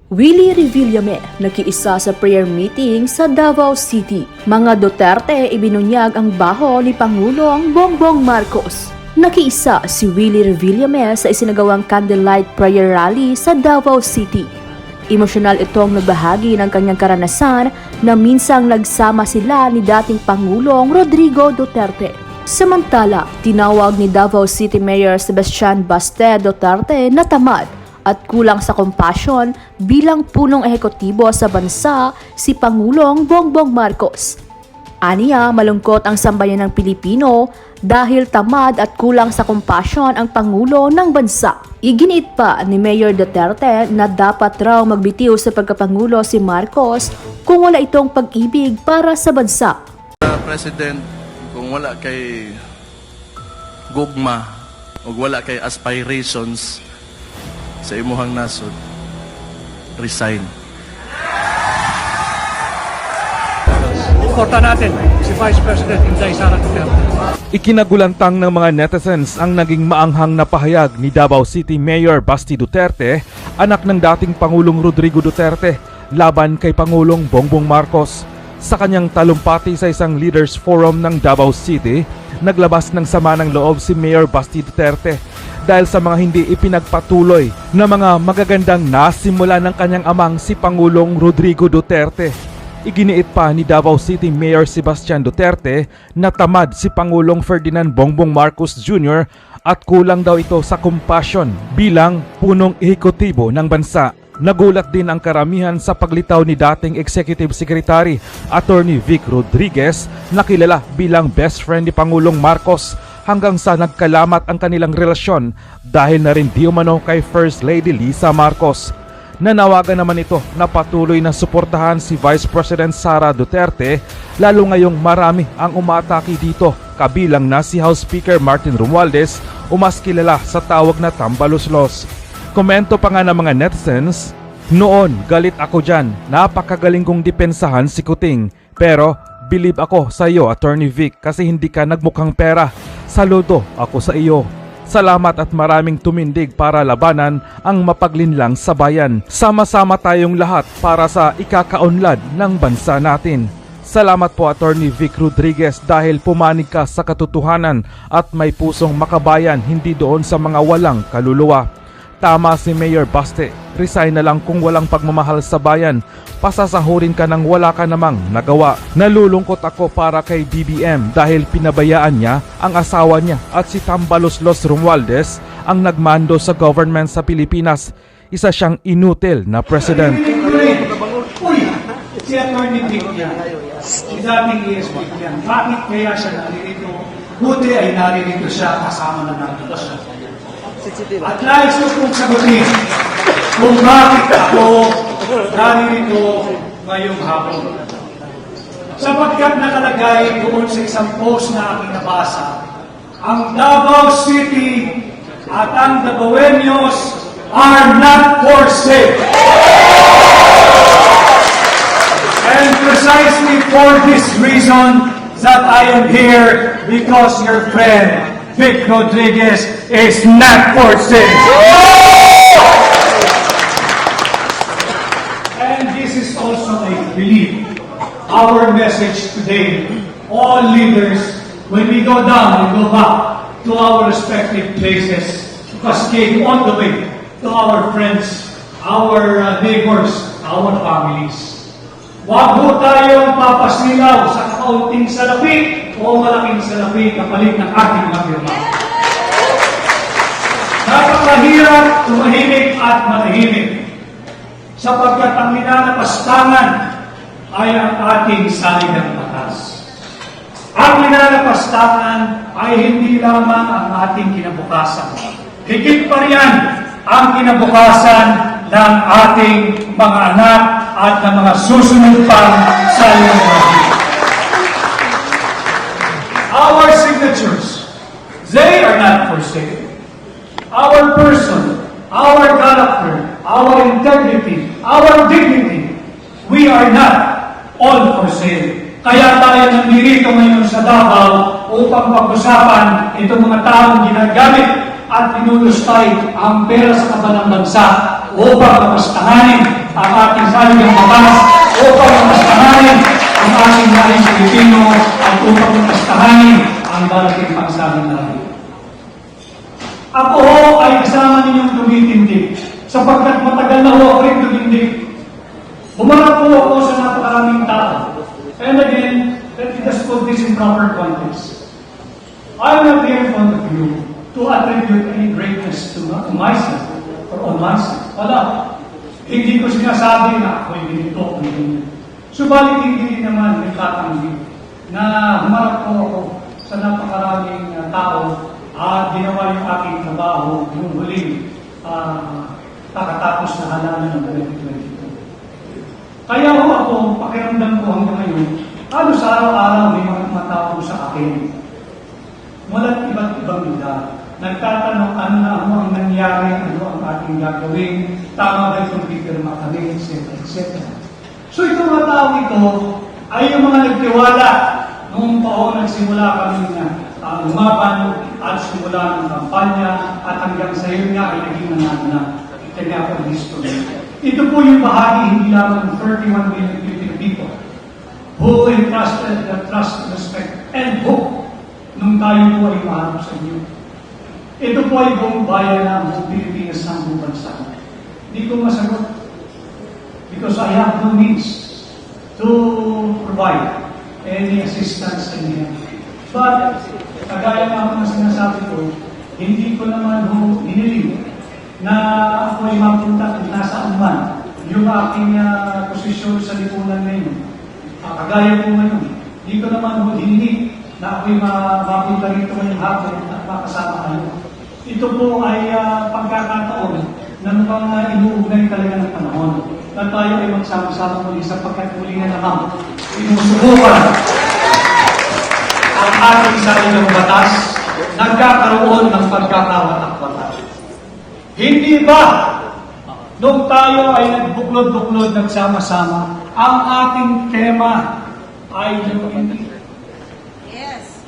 Willie Revillame nakiisa sa prayer meeting sa Davao City. Mga Duterte ibinunyag ang baho ni Pangulong Bongbong Marcos. Nakiisa si Willie Revillame sa isinagawang candlelight prayer rally sa Davao City. Emosyonal itong nagbahagi ng kanyang karanasan na minsang nagsama sila ni dating Pangulong Rodrigo Duterte. Samantala, tinawag ni Davao City Mayor Sebastian Baste Duterte na tamad at kulang sa kompasyon bilang punong ehekutibo sa bansa si Pangulong Bongbong Marcos. Aniya, malungkot ang sambayan ng Pilipino dahil tamad at kulang sa kompasyon ang Pangulo ng bansa. Iginiit pa ni Mayor Duterte na dapat raw magbitiw sa pagkapangulo si Marcos kung wala itong pag-ibig para sa bansa. President, kung wala kay gugma o wala kay aspirations sa imuhang nasod, resign. Suporta natin si Vice President Inday Sara Duterte. Ikinagulantang ng mga netizens ang naging maanghang na pahayag ni Davao City Mayor Basti Duterte, anak ng dating Pangulong Rodrigo Duterte, laban kay Pangulong Bongbong Marcos. Sa kanyang talumpati sa isang leaders forum ng Davao City, naglabas ng sama ng loob si Mayor Basti Duterte dahil sa mga hindi ipinagpatuloy na mga magagandang nasimula ng kanyang amang si Pangulong Rodrigo Duterte. Iginiit pa ni Davao City Mayor Sebastian Duterte na tamad si Pangulong Ferdinand Bongbong Marcos Jr. at kulang daw ito sa kompasyon bilang punong ehekutibo ng bansa. Nagulat din ang karamihan sa paglitaw ni dating Executive Secretary Attorney Vic Rodriguez na kilala bilang best friend ni Pangulong Marcos hanggang sa nagkalamat ang kanilang relasyon dahil na rin di umano kay First Lady Lisa Marcos. Nanawagan naman ito na patuloy na suportahan si Vice President Sara Duterte lalo ngayong marami ang umaatake dito kabilang na si House Speaker Martin Romualdez o mas kilala sa tawag na tambaluslos. Komento pa nga ng mga netizens, "Noon galit ako dyan, napakagaling kong depensahan si Kuting, pero believe ako sa iyo Attorney Vic kasi hindi ka nagmukhang pera. Saludo ako sa iyo. Salamat at maraming tumindig para labanan ang mapaglinlang sa bayan. Sama-sama tayong lahat para sa ikakaunlad ng bansa natin. Salamat po Attorney Vic Rodriguez dahil pumanig ka sa katotohanan at may pusong makabayan hindi doon sa mga walang kaluluwa. Tama si Mayor Baste, resign na lang kung walang pagmamahal sa bayan. Pasasahurin ka nang wala ka namang nagawa. Nalulungkot ako para kay BBM dahil pinabayaan niya ang asawa niya at si Tambaloslos Romualdez ang nagmando sa government sa Pilipinas. Isa siyang inutil na president." Uy, si Atty. Vic yan. Si dating ESP yan. Bakit kaya siya naririto? Buti ay naririto siya kasama na natin siya. At nais ko kong sagutin kung bakit ako naririto ngayong hapon. Sapagkat nakalagay doon sa isang post na aking nabasa, ang Davao City at ang Davaoenos are not for sale. And precisely for this reason that I am here, because your friend Vic Rodriguez is not for sale. And this is also, I believe, our message today. All leaders, when we go down, we go back to our respective places, cascade all the way to our friends, our neighbors, our families. Huwag ho tayong papasilaw sa kaunting salapi o malaking salapi kapalit ng ating mga firma. Napakahirap tumahimik at matahimik sapagkat ang minanapastangan ay ang ating saligang batas. Ang minanapastangan ay hindi lamang ang ating kinabukasan. Higit pa riyan ang kinabukasan ng ating mga anak at ng mga susunod pang salunod. Our signatures, they are not for sale. Our person, our character, our integrity, our dignity, we are not all for sale. Kaya tayo nandito ngayon sa Davao upang pag-usapan itong mga taong ginagamit at inulustay ang pera sa kaban ng bansa upang mapastanganin ang ating saligang batas, upang mapastanganin ang ating nais Pilipino, at upang mapastanganin ang darating pagsabi natin. Ako ho ay kasama ninyong tumitindig, sapagkat matagal na ho ako rin tumindig. Bumarap po ako sa napakaraming tao. And again, let me just put this in proper context. I'm not here in front of you to attribute any greatness to myself or on myself. Wala. Hindi ko sinasabi na ako'y ganito o ganyan. Subalit hindi naman may tatanggi na humarap po ako sa napakaraming tao at ginawa yung aking trabaho yung huling kakatapos na halalan ng 2022. Kaya ho ako, pakiramdam ko hanggang ngayon, halos araw-araw may mga tumatawag sa akin. Mula't iba't ibang lugar. Nagtatanong ano na ho ang nangyari, ano ang ating gagawin, tama ba itong pipirma kami, etc. etc. So itong mga tao ito ay yung mga nagtiwala noong taon nagsimula kami na lumaban at simula ng kampanya at hanggang sa yun nga ay naging nanalo na. Kaya po history. Ito po yung bahagi hindi lamang ng 31 million Filipino people who entrusted the trust, respect, and hope nung tayo po ay maharap sa inyo. Ito po ay buong bayan ng buong Pilipinas ng buong bansa. Hindi ko masagot because I have no means to provide any assistance in here. But, kagaya nga ako na sinasabi ko, hindi ko naman hiniling na ako ay mapunta kung nasaan man yung aking posisyon sa lipunan ngayon. Kagaya po ngayon, hindi ko naman hiniling na ako'y mapunta rito ngayong hapon at makasama kayo. Ito po ay pagkakataon na mukhang inuugnay talaga ng panahon na tayo ay magsama-sama muli sapagkat muli na naman sinusubukan ang ating saligang batas, nagkakaroon ng pagkakawatak-watak. Hindi ba nung tayo ay nagbuklod-buklod nagsama-sama, ang ating tema ay unity? Yes.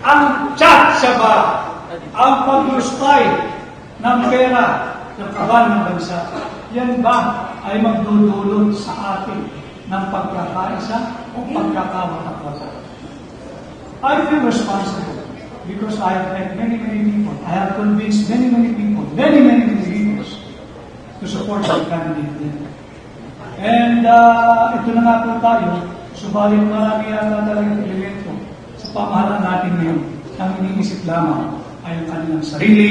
Ang tsa ba, ang pag-ustay ng pera ng kaban ng bansa, yan ba ay magdudulot sa atin ng pagkakaisa o pagkakawatak-watak? I feel responsible because I have met many people. I have convinced many people, many leaders to support my candidate there. And ito na nga po tayo, subalit marami yata talagang elemento sa pamahalaan natin ngayon. Ang iniisip lamang ay ang kanilang sarili,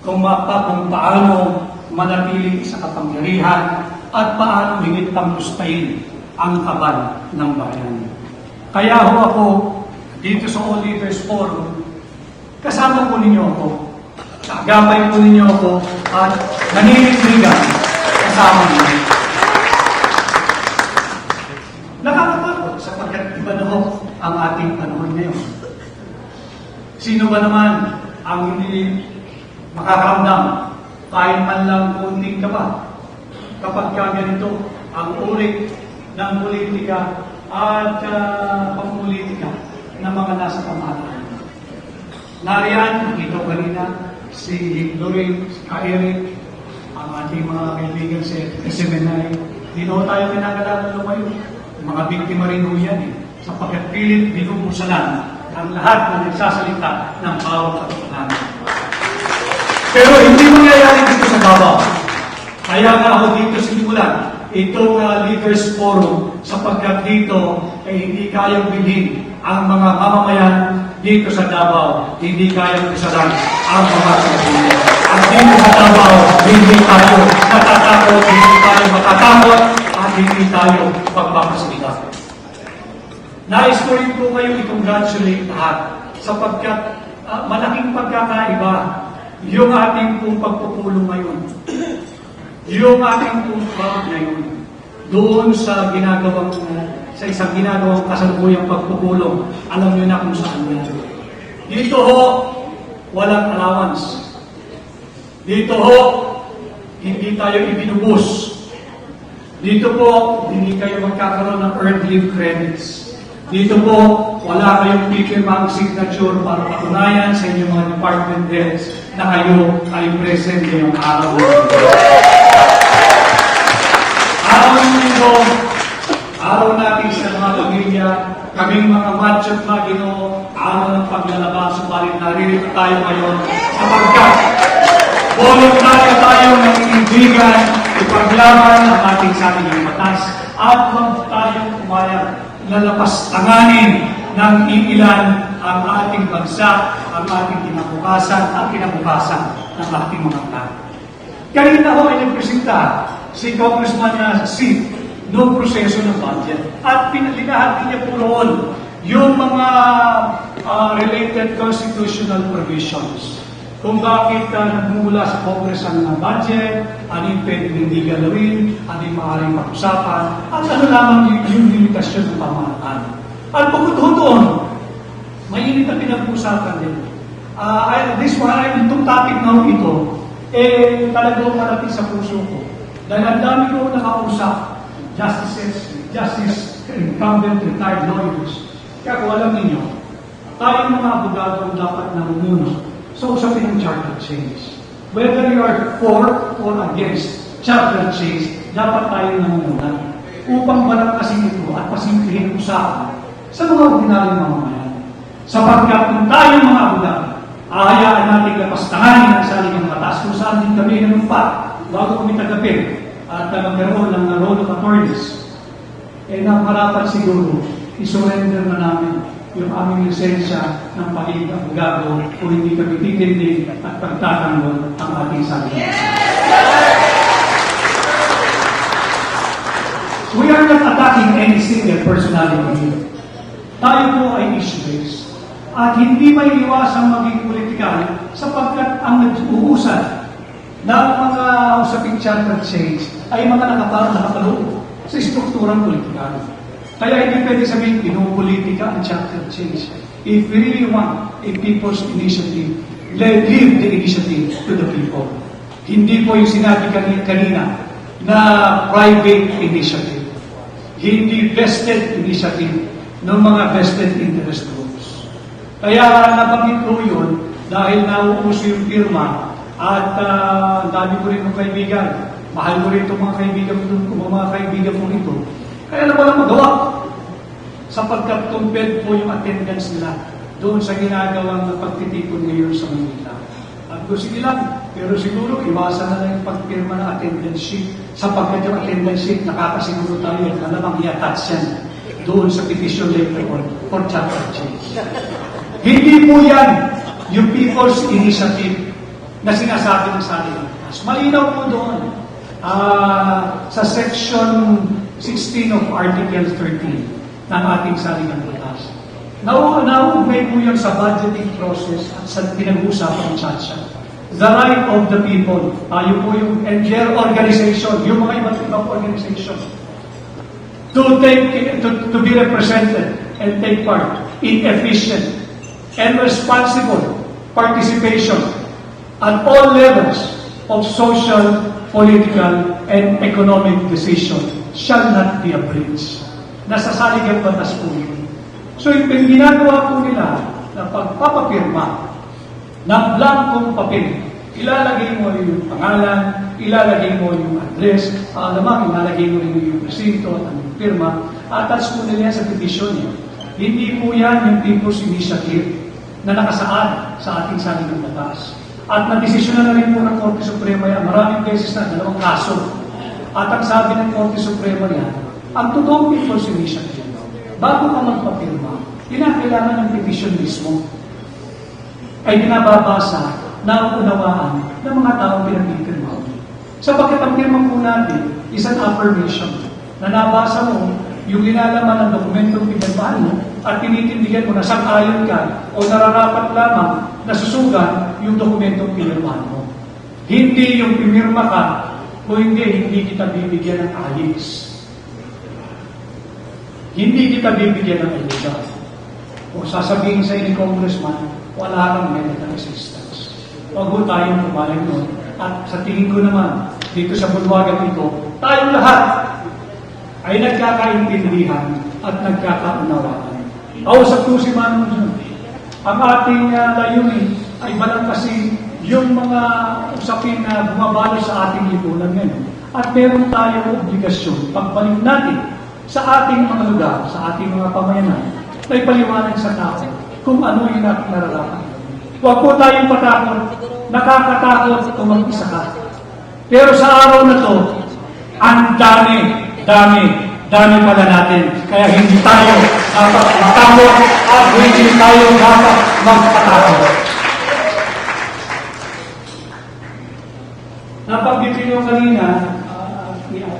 kung paano manatili sa kapangyarihan, at paano higit pang gustahin ang kaban ng bayan. Kaya ho ako, dito sa All Leaders Forum, kasama po ninyo ako, agapay po ninyo ako, at naninitrigan kasama ninyo. Nakakatakot sapagkat iba na ho ang ating panahon ngayon. Sino ba naman ang hindi makakaramdam kahit man lang kunting kaba kapag ganito ang uri ng politika at pamumulitika ng mga nasa pamahalaan. Nariyan, ito kanina, si Lorraine, si Eric, ang ating mga kaibigan sa SMNI. Hindi na tayo kinakalaman lumayo. Mga biktima rin ho yan sapagkat pilit binubusalan ang lahat na nagsasalita ng bawat katotohanan. Pero hindi mangyayari dito sa babaw. Kaya nga ako dito simulan itong Leaders Forum sapagkat dito ay hindi kayang bilhin ang mga mamamayan dito sa Davao, hindi kayang isalan ang mga sarili. At dito sa Davao, hindi tayo natatakot, hindi tayo matatakot, at hindi tayo magpapasalita. Nais ko rin po kayo i-congratulate lahat sapagkat malaking pagkakaiba yung ating pong pagpupulong ngayon. Yung ating pong ngayon doon sa ginagawang sa isang ginagawang kasalukuyang pagpupulong. Alam niyo na kung saan yan. Dito ho, walang allowance. Dito ho, hindi tayo ibinubus. Dito po, hindi kayo magkakaroon ng earned leave credits. Dito po, wala kayong pipirma ang signature para patunayan sa inyong mga department heads na kayo ay present ngayong araw. Araw ng mundo, araw natin sa mga pamilya, kaming mga macho at magino, araw ng paglalabas, subalit naririto tayo ngayon sapagkat voluntaryo tayo ng inindigan, ipaglaban ang ating sariling batas at huwag tayong umayag na lapastanganin ng iilan ang ating bansa, ang ating kinabukasan at kinabukasan ng ating mga tao. Kanina ho ay nagpresenta si Congressman Sid noong proseso ng budget at pinalinahan niya po roon yung mga related constitutional provisions. Kung bakit nagmumula sa Congress ang budget, ano yung pwedeng hindi galawin, ano yung maaaring pag-usapan, at ano lamang yung limitasyon ng pamahalaan. At bukod doon, mainit na pinag-usapan din. Itong topic na ito, talagang malapit sa puso ko. Dahil ang dami ko nakausap, justice, incumbent, retired lawyers. Kaya kung alam ninyo, tayong mga abogado ang dapat namumuno sa usapin ng charter change. Whether you are for or against charter change, dapat tayo namumuna upang balakasin ito at pasimplihin usapan sa mga ordinaryong mamamayan. Sapagkat kung tayong mga abogado, ahayaan natin lapastanganin ang saligang batas kung saan din kami nanumpa bago kami tagapin at magkaroon ng role of attorneys. Naparapat siguro, isurrender na namin yung aming lisensya ng pagiging abogado kung hindi kami titindig at pagtatanggol ang ating sarili. We are not attacking any single personality here. Tayo po ay issue-based. At hindi may iwasang maging politikal sapagkat ang nag-uusad ng mga usaping charter change ay mga nakapaloob sa strukturang politikal. Kaya hindi pwede sabihin pinupolitika ang chapter change. If we really want a people's initiative, leave the initiative to the people. Hindi po yung sinabi kanina na private initiative. Hindi vested initiative ng mga vested interest groups. Kaya nabanggit ko yun dahil nauuso yung firma at dami ko rin ng kaibigan. Mahal ko rin itong mga kaibigan ko ito. Kaya na walang magawa. Sapagkat compared po yung attendance nila doon sa ginagawang pagtitipon ngayon sa Manila. At kung sige lang, pero siguro iwasan na lang yung pagpirma ng attendance sheet sapagkat yung attendance sheet nakakasiguro tayo at malamang i-attach yan doon sa petition later on for charter change. Hindi po yan yung people's initiative na sinasabi ng saligang batas. Malinaw po doon sa section 16 of Article 13 ng ating saligang batas. Nauugnay po yan sa budgeting process at sa pinag-uusapan ng Chacha. The right of the people, tayo po yung and their organization, yung mga iba't ibang organization, to be represented and take part in efficient and responsible participation at all levels of social, political, and economic decision shall not be abridged. Nasa saligang batas po yun. So, yung ginagawa po nila na pagpapapirma ng blankong papel, ilalagay mo yung pangalan, ilalagay mo yung address, alamang ilalagay mo rin yung presinto at ang pirma, attach mo nila sa petition niya. Hindi po yan yung people's initiative na nakasaad sa ating saligang batas. At na-desisyon na rin po ng Korte Suprema yan, maraming beses na, 2 kaso. At ang sabi ng Korte Suprema yan, ang totoong people's initiative, bago ka magpapirma, kinakailangan ng petition mismo ay binababasa na unawaan ng mga taong pinagpipirma. Sapagkat ang pirma po natin is an affirmation na nabasa mo yung linalaman ng dokumentong pinagpaan mo at tinitindigan mo na sang-ayon ka o nararapat lamang na susugan yung dokumentong pinagpaan mo. Hindi yung pimirma ka o hindi kita bibigyan ng ayos. Hindi kita bibigyan ng ayuda. Kung sasabihin sa ni Congressman, wala kang medical assistance. Huwag mo tayong pumalag nun. At sa tingin ko naman, dito sa bulwagan ito, tayong lahat ay nagkakaintindihan at nagkakaunawaan. Kausap ko si Manong Jun. Ang ating layunin ay balangkasin yung mga usapin na bumabalo sa ating lipunan ngayon. At meron tayong obligasyon, pagbalik natin sa ating mga lugar, sa ating mga pamayanan, may paliwanag sa tao kung ano yung ating nararapat. Huwag po tayong patakot, nakakatakot kung mag-isa ka. Pero sa araw na to, ang dami pala natin. Kaya hindi tayo dapat matakot at hindi tayo dapat magpatakot. Napagbibigay ko kanina,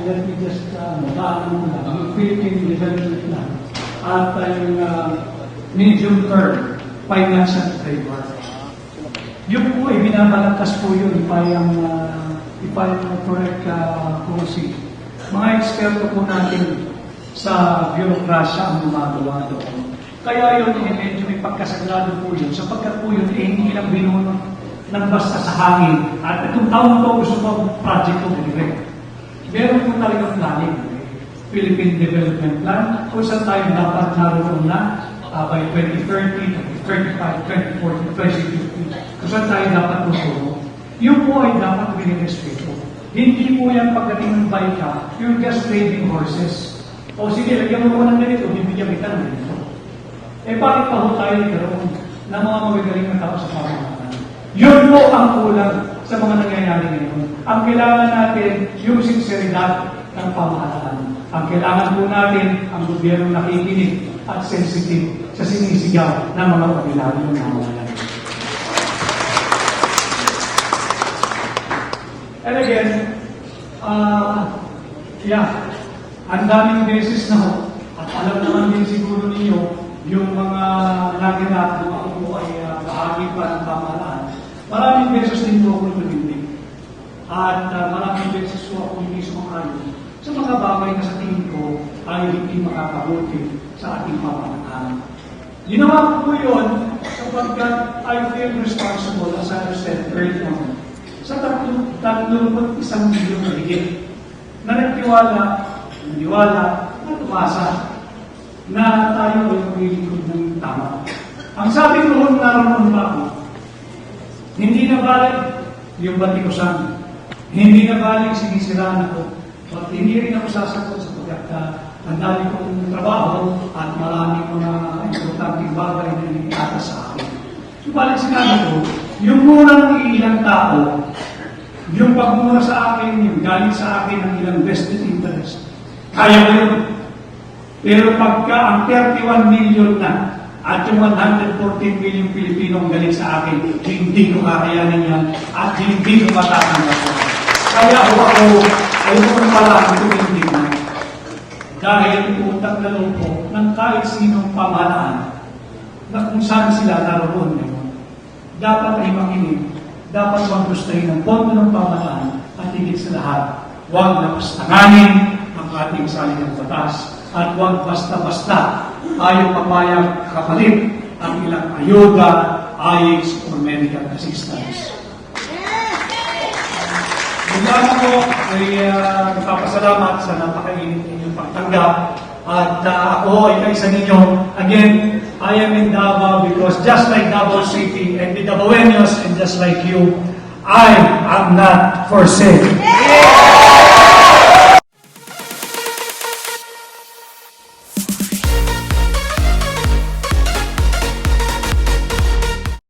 let me just, yung Philippine Development Plan at yung medium term financial framework. Yung po ay binabalagtas po yun, ipayang correct policy. Mga eksperto po natin sa bureaucracia ang gumagawa doon. Kaya yun, medyo may pagkasagrado po yun, sapagkat po yun, hindi lang binunod ng basta sa hangin. At itong taon po, gusto ko project ko direct. Meron po talagang planning. Philippine Development Plan, kung saan tayo dapat naroon na by 2030, 2035, 2040, 2050. Kung saan tayo dapat tutulong. Yung po ay dapat binirespeto. Hindi po yan pagdating ng bike ka, you're just trading horses. O sige, lagyan mo ng ganito, bibigyan kita ng ganito. Eh bakit pa ho tayo nagkaroon ng mga magagaling na tao sa pamamahan? Yun po ang kulang sa mga nangyayari ngayon. Ang kailangan natin, yung sinseridad ng pamahalaan. Ang kailangan po natin, ang gobyerno nakikinig at sensitive sa sinisigaw ng mga kabilang ng mga. And again, ang daming beses na ho, at alam naman din siguro ninyo, yung mga naginat na ako po ay bahagi pa ng pamahalaan. Maraming beses din po ako tumindig. At maraming beses po ako hindi sumakayo sa mga bagay na sa tingin ko ay hindi makakabuti sa ating pamahalaan. Ginawa ko po yun sapagkat I feel responsible, as I have said earlier on, sa 31 milyon na higit na naniwala, na tumasa na tayo ay maglilingkod ng tama. Ang sabi ko noon, naroon pa ako, hindi na balik yung batikusan, hindi na balik sinisiraan ako, at hindi rin ako sasagot sapagkat ang dami kong trabaho at maraming mga importanteng bagay na nilitata sa akin. Subalit sinabi ko, yung murang ilang tao, yung pagmura sa akin, yung galing sa akin ng ilang vested interest, kaya ko yun. Pero pagka ang 31 million na at yung 114 million Pilipino ang galing sa akin, hindi ko kakayanin yan at hindi ko matatanggap ko. Kaya ako ayoko na pala ang tumindig na. Dahil utang na loob ko ng kahit sinong pamahalaan na kung saan sila naroon ngayon. Dapat ay makinig, dapat huwag gustahin ang pondo ng pamahalaan at higit sa lahat, huwag napastanganin ang ating saligang batas at huwag basta-basta ayaw papayag kapalit ang ilang ayuda, IH, or medical assistance. Mula ko ay nagpapasalamat sa napakainit ninyong pagtanggap at ako ay kaisa ninyo. Again, I am in Davao because just like Davao City and the Davaoenos and just like you, I am not for sale.